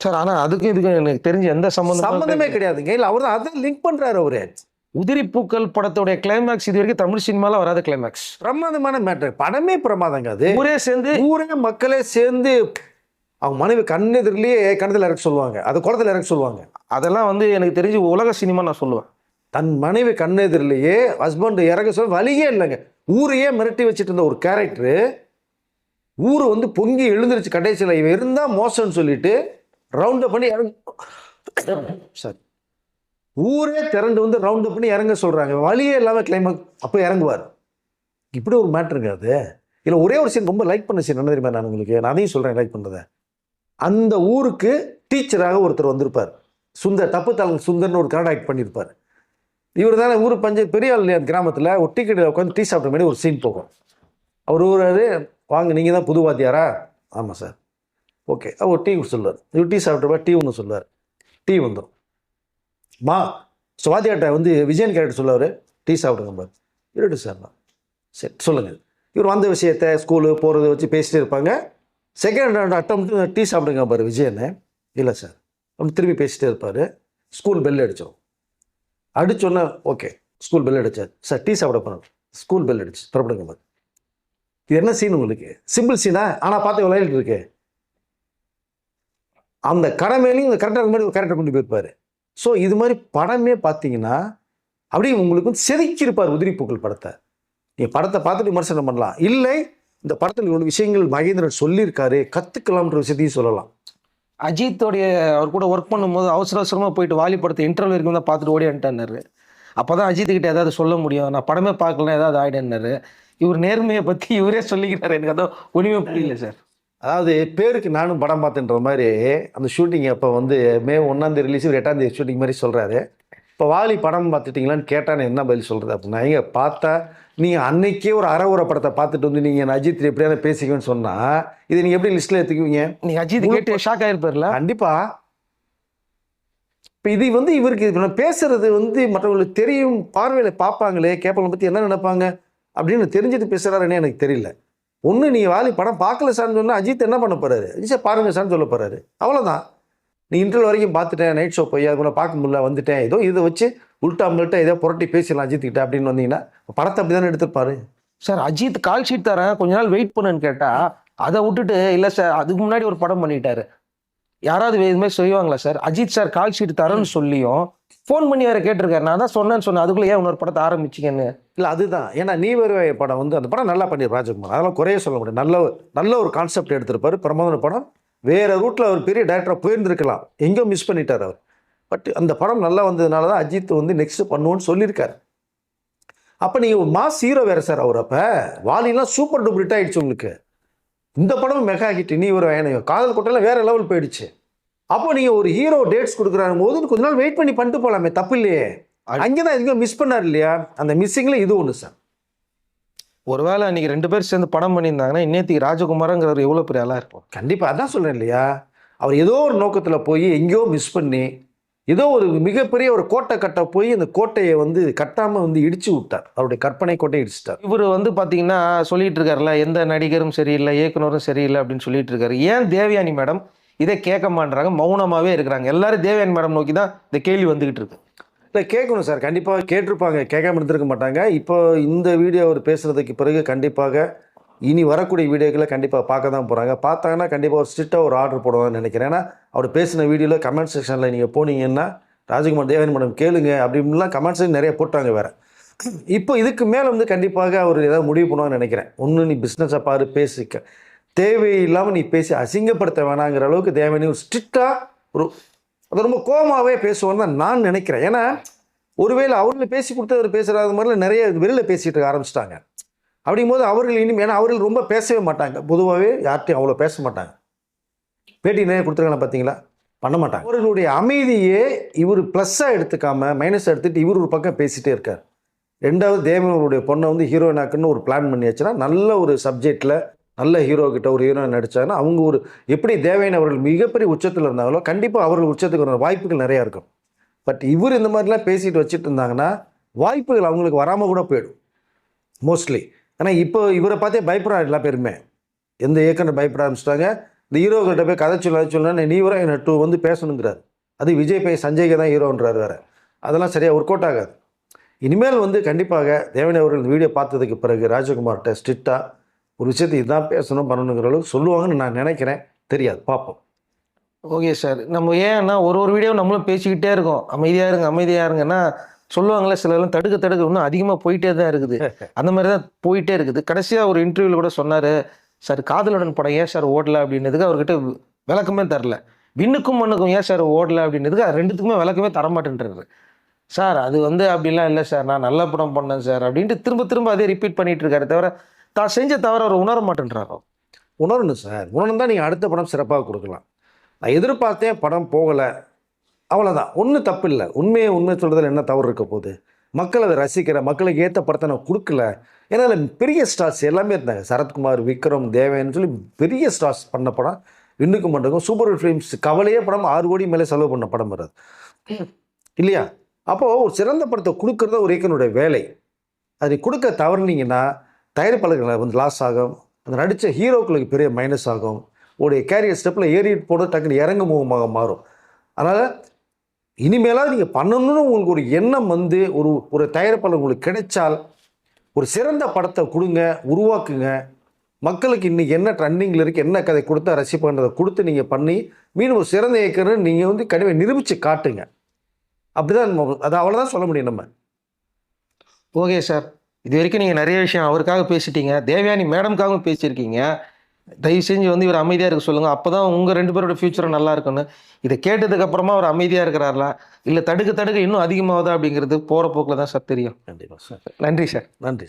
சார் ஆனா அதுக்கும் இதுக்கும் எனக்கு தெரிஞ்ச எந்த சம்மந்தமே கிடையாதுங்க. இல்லை அவர் தான் அதான் லிங்க் பண்ணுறாரு அவரு. உதிரி பூக்கள் படத்தோட கிளைமேக்ஸ் இது வரைக்கும் தமிழ் சினிமால வராத கிளைமேக்ஸ். பிரமாதமான மேட்டர். படமே பிரமாதங்க அது. ஊரே மக்களே சேர்ந்து அவங்க மனைவி கண்ணெதிரிலேயே கிணத்துல இறக்க சொல்லுவாங்க, அது குளத்துல இறக்க சொல்லுவாங்க. அதெல்லாம் வந்து எனக்கு தெரிஞ்சு உலக சினிமா நான் சொல்லுவேன். தன் மனைவி கண்ணெதிரிலேயே ஹஸ்பண்ட் இறக்க சொல்ல வழியே இல்லைங்க. ஊரையே மிரட்டி வச்சுட்டு இருந்த ஒரு கேரக்டரு ஊர் வந்து பொங்கி எழுந்திருச்சு கடைசியில் இவன் இருந்தால் மோசம்னு சொல்லிட்டு ரவுண்டப் பண்ணி சார் ஊரே திரண்டு வந்து ரவுண்டப் பண்ணி இறங்க சொல்கிறாங்க. வழியே இல்லாமல் கிளைமேக்ஸ் அப்போ இறங்குவார். இப்படி ஒரு மேட்ருங்க அது. இல்லை ஒரே ஒரு சீன் ரொம்ப லைக் பண்ண சீன் என்ன தெரியுமா? நான் உங்களுக்கு நான் அதையும் சொல்கிறேன் லைக் பண்ணுறதை. அந்த ஊருக்கு டீச்சராக ஒருத்தர் வந்திருப்பார். தப்பு தாளம் சுந்தர்னு ஒரு கனடா ஆக்ட் பண்ணியிருப்பார். இவர் தானே ஊர் பெரிய ஆள் இல்லையா கிராமத்தில் ஒரு டீ கடையில் உட்காந்து டீ சாப்பிட்ட மாதிரி ஒரு சீன் போகும். அவர் ஊராரு வாங்க நீங்கள் தான் புது வாத்தியாரா? ஆமாம் சார். ஓகே. அவர் டீ சொல்லுவார். இவர் டீ சாப்பிட்றப்ப டீ ஒன்று சொல்லுவார். டீ வந்துடும் வாத்தியார்ட்ட வந்து விஜயன் கேரக்டர் சொல்லுவார், டீ சாப்பிடுங்க பாரு. இருட்டு சார் தான். சரி சொல்லுங்கள். இவர் வந்த விஷயத்தை ஸ்கூலு போகிறத வச்சு பேசிகிட்டே இருப்பாங்க. செகண்ட் அட்டம் டீ சாப்பிடுங்க பாரு விஜயன்னு. இல்லை சார் அப்படி திரும்பி பேசிகிட்டே இருப்பார். ஸ்கூல் பெல் அடித்தோம். அடித்தோன்னே ஓகே ஸ்கூல் பெல் அடித்தார். சார் டீ சாப்பிட போனோம். ஸ்கூல் பெல் அடிச்சு புறப்படுங்க பாரு. இது என்ன சீன் உங்களுக்கு? சிம்பிள் சீனா, ஆனால் பார்த்து விளையாடிட்டு இருக்கு. அந்த கடமையிலையும் இந்த கரெக்டாக மாதிரி ஒரு கேரக்டர் கொண்டு போயிருப்பார். ஸோ இது மாதிரி படமே பார்த்தீங்கன்னா அப்படியே உங்களுக்கு வந்து செதுக்கியிருப்பார் உதிரி பூக்கள் படத்தை. நீங்கள் படத்தை பார்த்துட்டு விமர்சனம் பண்ணலாம். இல்லை இந்த படத்தில் இவ்வளோ விஷயங்கள் மகேந்திரன் சொல்லியிருக்காரு கற்றுக்கலாம்ன்ற விஷயத்தையும் சொல்லலாம். அஜித்தோடைய அவர் கூட ஒர்க் பண்ணும்போது அவசரமாக போயிட்டு வாலி படத்தை இன்டர்வியூ வரைக்கும் தான் பார்த்துட்டு ஓடியான்ட்டாரு. அப்போ தான் அஜித்துக்கிட்ட ஏதாவது சொல்ல முடியும், நான் படமே பார்க்கலாம் ஏதாவது ஆகிடுன்னாரு. இவர் நேர்மையை பற்றி இவரே சொல்லிக்கிறாரு. எனக்கு அதான் ஒன்றுமே புரியல சார். அதாவது பேருக்கு நானும் படம் பார்த்துன்ற மாதிரி அந்த ஷூட்டிங் அப்போ வந்து மே 1 ரிலீஸ் 8 ஷூட்டிங் மாதிரி சொல்கிறாரு. இப்போ வாலி படம் பார்த்துட்டிங்களான்னு கேட்டால் என்ன பதில் சொல்கிறது அப்படின்னா, இங்கே பார்த்தா நீங்கள் அன்னைக்கே ஒரு அறவுரை படத்தை பார்த்துட்டு வந்து நீங்கள் அஜித் எப்படியாவது பேசிக்குவேன்னு சொன்னால் இது நீங்கள் எப்படி லிஸ்ட்டில் எடுத்துக்குவீங்க? நீங்கள் அஜித் கேட்டு ஷாக் ஆகிருப்பார்ல. கண்டிப்பாக. இப்போ இது வந்து இவருக்கு பேசுறது வந்து மற்றவங்களுக்கு தெரியும், பார்வையில் பார்ப்பாங்களே, கேப்பவங்களை பற்றி என்ன நினைப்பாங்க அப்படின்னு தெரிஞ்சுட்டு பேசுகிறாருன்னு எனக்கு தெரியல. ஒன்று நீங்கள் வாலி படம் பார்க்கல சார்னு சொன்னால் அஜித் என்ன பண்ண போகிறாரு? அஜித் பாருங்க சார்னு சொல்ல போகிறாரு. அவ்வளோதான். நீ இன்டர்வல் வரைக்கும் பார்த்துட்டேன், நைட் ஷோ போய் அது பார்க்க முடியல வந்துட்டேன், ஏதோ இதை வச்சு உள்டாமல்கிட்ட ஏதோ புரட்டி பேசிடலாம் அஜித்கிட்ட அப்படின்னு வந்தீங்கன்னா படத்தை அப்படி தானே எடுத்துருப்பாரு. சார் அஜித் கால் ஷீட் தரேன் கொஞ்ச நாள் வெயிட் பண்ணுன்னு கேட்டால் அதை விட்டுட்டு இல்லை சார் அதுக்கு முன்னாடி ஒரு படம் பண்ணிட்டாரு. யாராவது இதுமாதிரி செய்வாங்களா sir? Ajith sir call sheet தரேன்னு சொல்லியும் ஃபோன் பண்ணி வேறு கேட்டிருக்காரு. நான் தான் சொன்னேன் அதுக்குள்ளே ஏன் இன்னொரு படத்தை ஆரம்பிச்சிங்கன்னு. இல்லை அதுதான். ஏன்னா நீ வருவாய் படம் வந்து அந்த படம் நல்லா பண்ணியிருப்பார் ராஜகுமார், அதெல்லாம் குறைய சொல்ல முடியாது. நல்ல ஒரு கான்செப்ட் எடுத்திருப்பார். பிரமாதமான படம். வேறு ரூட்டில் அவர் பெரிய டேரக்டராக போயிருந்துருக்கலாம், எங்கேயோ மிஸ் பண்ணிட்டார் அவர். பட் அந்த படம் நல்லா வந்ததுனால தான் அஜித் வந்து நெக்ஸ்ட் பண்ணுவோன்னு சொல்லியிருக்காரு. அப்போ நீங்கள் மாஸ் ஹீரோ வேறு சார் அவர். அப்போ வாலிலாம் சூப்பர் டூப்பர் ஹிட் ஆகிடுச்சு உங்களுக்கு. இந்த படமும் மெகா ஹிட். நீ ஒரு காதல் கோட்டையெல்லாம் வேறு லெவல் போயிடுச்சு. அப்போ நீங்கள் ஒரு ஹீரோ டேட்ஸ் கொடுக்குறாரு போது கொஞ்ச நாள் வெயிட் பண்ணி பண்ணிட்டு போகலாமே, தப்பு இல்லையே. அங்கே தான் எதுவும் மிஸ் பண்ணார் இல்லையா? அந்த மிஸ்ஸிங்கில் இது ஒன்று சார். ஒருவேளை அன்றைக்கி 2 பேர் சேர்ந்து படம் பண்ணியிருந்தாங்கன்னா இன்னேத்திக்கு ராஜகுமாரங்கிறவர் எவ்வளோ பெரிய ஆளாக இருக்கும். கண்டிப்பாக அதான் சொல்கிறேன் இல்லையா? அவர் ஏதோ ஒரு நோக்கத்தில் போய் எங்கேயோ மிஸ் பண்ணி ஏதோ ஒரு மிகப்பெரிய ஒரு கோட்டை கட்ட போய் அந்த கோட்டையை வந்து கட்டாமல் வந்து இடிச்சு விட்டார். அவருடைய கற்பனை கோட்டையை இடிச்சிட்டார். இவர் வந்து பார்த்தீங்கன்னா சொல்லிட்டு இருக்காருல்ல, எந்த நடிகரும் சரியில்லை, இயக்குனரும் சரியில்லை அப்படின்னு சொல்லிட்டு இருக்காரு. ஏன் தேவயானி மேடம் இதை கேட்க மாட்டுறாங்க, மௌனமாகவே இருக்கிறாங்க? எல்லாரும் தேவயானி மேடம் நோக்கி தான் இந்த கேள்வி வந்துகிட்டு இருக்கு. இல்லை கேட்கணும் சார், கண்டிப்பாக கேட்டிருப்பாங்க, கேட்காம எடுத்துருக்க மாட்டாங்க. இப்போ இந்த வீடியோ அவர் பேசுகிறதுக்கு பிறகு கண்டிப்பாக இனி வரக்கூடிய வீடியோக்களை கண்டிப்பாக பார்க்க தான் போகிறாங்க. பார்த்தாங்கன்னா கண்டிப்பாக ஒரு ஸ்ட்ரிக்டாக ஒரு ஆர்டர் போடுவாங்கன்னு நினைக்கிறேன். ஏன்னா அவர் பேசின வீடியோவில் கமெண்ட் செக்ஷனில் நீங்கள் போனீங்கன்னா ராஜகுமார் தேவயானி மேடம் கேளுங்க அப்படின்லாம் கமெண்ட்ஸ் நிறைய போட்டாங்க வேறு. இப்போ இதுக்கு மேலே வந்து கண்டிப்பாக அவர் ஏதாவது முடிவு பண்ணுவான்னு நினைக்கிறேன். ஒன்று நீ பிஸ்னஸை பாரு, பேசிக்க, தேவையில்லாமல் நீ பேசி அசிங்கப்படுத்த வேணாங்கிற அளவுக்கு தேவயானி ஒரு ஸ்ட்ரிக்டாக அது ரொம்ப கோமாவே பேசுவான்னு தான் நான் நினைக்கிறேன். ஏன்னா ஒருவேளை அவர்கள் பேசி கொடுத்து அவர் பேசுகிறாத மாதிரிலாம் நிறைய வெளியில் பேசிகிட்டு இருக்க ஆரம்பிச்சிட்டாங்க. அப்படிங்கும்போது அவர்கள் இனிமேல், ஏன்னா அவர்கள் ரொம்ப பேசவே மாட்டாங்க, பொதுவாகவே யார்ட்டையும் அவ்வளோ பேச மாட்டாங்க. பேட்டி நிறைய கொடுத்துருக்காங்க பார்த்தீங்களா, பண்ண மாட்டாங்க. அவர்களுடைய அமைதியே இவர் ப்ளஸ்ஸாக எடுத்துக்காமல் மைனஸாக எடுத்துகிட்டு இவர் ஒரு பக்கம் பேசிகிட்டே இருக்கார். ரெண்டாவது தேவனுடைய பொண்ணை வந்து ஹீரோயினாக்குன்னு ஒரு பிளான் பண்ணியாச்சுன்னா நல்ல ஒரு சப்ஜெக்டில் நல்ல ஹீரோ கிட்ட ஒரு ஹீரோயின் நடித்தாங்கன்னா அவங்க ஒரு எப்படி தேவயானி அவர்கள் மிகப்பெரிய உச்சத்தில் இருந்தாங்களோ கண்டிப்பாக அவர்கள் உச்சத்துக்கு வர வாய்ப்புகள் நிறையா இருக்கும். பட் இவர் இந்த மாதிரிலாம் பேசிட்டு வச்சுட்டு இருந்தாங்கன்னா வாய்ப்புகள் அவங்களுக்கு வராமல் கூட போயிடும் மோஸ்ட்லி. ஆனால் இப்போ இவரை பார்த்தே பயப்படுறா எல்லா பேருமே. எந்த இயக்குனர் பயப்பட ஆரம்பிச்சிட்டாங்க. இந்த ஹீரோக்கிட்ட போய் கதை சொல்லணும்னா நீ வர என்ன டூ வந்து பேசணுங்கிறார். அது விஜய் போய் சஞ்சய்க்கு தான் ஹீரோன்றார் வேறு. அதெல்லாம் சரியாக ஒர்க் அவுட் ஆகாது. இனிமேல் வந்து கண்டிப்பாக தேவனே அவர்கள் இந்த வீடியோ பார்த்ததுக்கு பிறகு ராஜகுமார்கிட்ட ஸ்ட்ரிக்டாக ஒரு விஷயத்தை இதுதான் பேசணும் பண்ணணுங்கிற அளவுக்கு சொல்லுவாங்கன்னு நான் நினைக்கிறேன். தெரியாது, பார்ப்போம். Okay sir. நம்ம ஏன்னா ஒரு வீடியோ நம்மளும் பேசிக்கிட்டே இருக்கோம், அமைதியாக இருங்க அமைதியாக இருங்கன்னா சொல்லுவாங்களே சிலர்லாம் தடுக்க இன்னும் அதிகமாக போயிட்டே தான் இருக்குது. அந்த மாதிரி தான் போயிட்டே இருக்குது. கடைசியாக ஒரு இன்டர்வியூவில் கூட சொன்னார், சார் காதலுடன் படம் ஏன் சார் ஓடல அப்படின்னதுக்கு அவர்கிட்ட விளக்கமே தரல. விண்ணுக்கும் மண்ணுக்கும் ஏன் சார் ஓடல அப்படின்னதுக்கு அது ரெண்டுத்துக்குமே விளக்கமே தரமாட்டேன்றாரு. சார் அது வந்து அப்படிலாம் இல்லை சார், நான் நல்ல படம் பண்ணேன் சார் அப்படின்ட்டு திரும்ப அதே ரிப்பீட் பண்ணிட்டு இருக்காரு தவிர தான் செஞ்ச தவிர அவர் உணர மாட்டேன்றாரோ. உணரணும் சார். உணர்ந்து தான் நீங்கள் அடுத்த படம் சிறப்பாக கொடுக்கலாம். நான் எதிர்பார்த்தேன், படம் போகலை, அவ்வளோதான். ஒன்றும் தப்பு இல்லை. உண்மை சொல்கிறதுல என்ன தவறு இருக்க போகுது? மக்கள் அதை ரசிக்கிற மக்களுக்கு ஏற்ற படத்தை நான் கொடுக்கல. ஏன்னா அதில் பெரிய ஸ்டார்ஸ் எல்லாமே இருந்தாங்க. சரத்குமார், விக்ரம், தேவன் சொல்லி பெரிய ஸ்டார்ஸ் பண்ண படம். விண்ணுக்கும் மண்ணுக்கும் சூப்பர் ஹிட் ஃபிலிம்ஸ் கவலையே படம் 6 கோடி மேலே செலவு பண்ண படம் வராது இல்லையா? அப்போது ஒரு சிறந்த படத்தை கொடுக்குறது ஒரு இயக்குனருடைய வேலை. அதை கொடுக்க தவறுனீங்கன்னா தயாரிப்பாளர்களை வந்து லாஸ் ஆகும். அந்த நடித்த ஹீரோக்களுக்கு பெரிய மைனஸ் ஆகும். உடைய கேரியர் ஸ்டெப்பில் ஏறிட்டு போட டக்குன்னு இறங்கு முகமாக மாறும். அதனால் இனிமேலாவது நீங்கள் பண்ணணும்னு உங்களுக்கு ஒரு எண்ணம் வந்து ஒரு தயாரிப்பாளர் உங்களுக்கு கிடைச்சால் ஒரு சிறந்த படத்தை கொடுங்க, உருவாக்குங்க. மக்களுக்கு இன்றைக்கி என்ன ட்ரெண்டிங்கில் இருக்குது, என்ன கதை கொடுத்தா ரசிப்புன்றதை கொடுத்து நீங்கள் பண்ணி மீண்டும் ஒரு சிறந்த இயக்குனர் நீங்கள் வந்து கண்டிப்பாக நிரூபித்து காட்டுங்க. அப்படி தான் அது அவ்வளோதான் சொல்ல முடியும் நம்ம. Okay sir. இது வரைக்கும் நீங்கள் நிறைய விஷயம் அவருக்காக பேசிட்டீங்க, தேவயானி மேடம்காகவும் பேசியிருக்கீங்க. தயவு செஞ்சு வந்து இவர் அமைதியாக இருக்க சொல்லுங்கள், அப்போ தான் உங்கள் 2 பேரோட ஃப்யூச்சரும் நல்லா இருக்குன்னு. இதை கேட்டதுக்கப்புறமா அவர் அமைதியாக இருக்கிறாரா இல்லை தடுக்க இன்னும் அதிகமாகுதா அப்படிங்கிறது போகிற போக்கில் தான் சார் தெரியும். கண்டிப்பாக சார். நன்றி சார். நன்றி.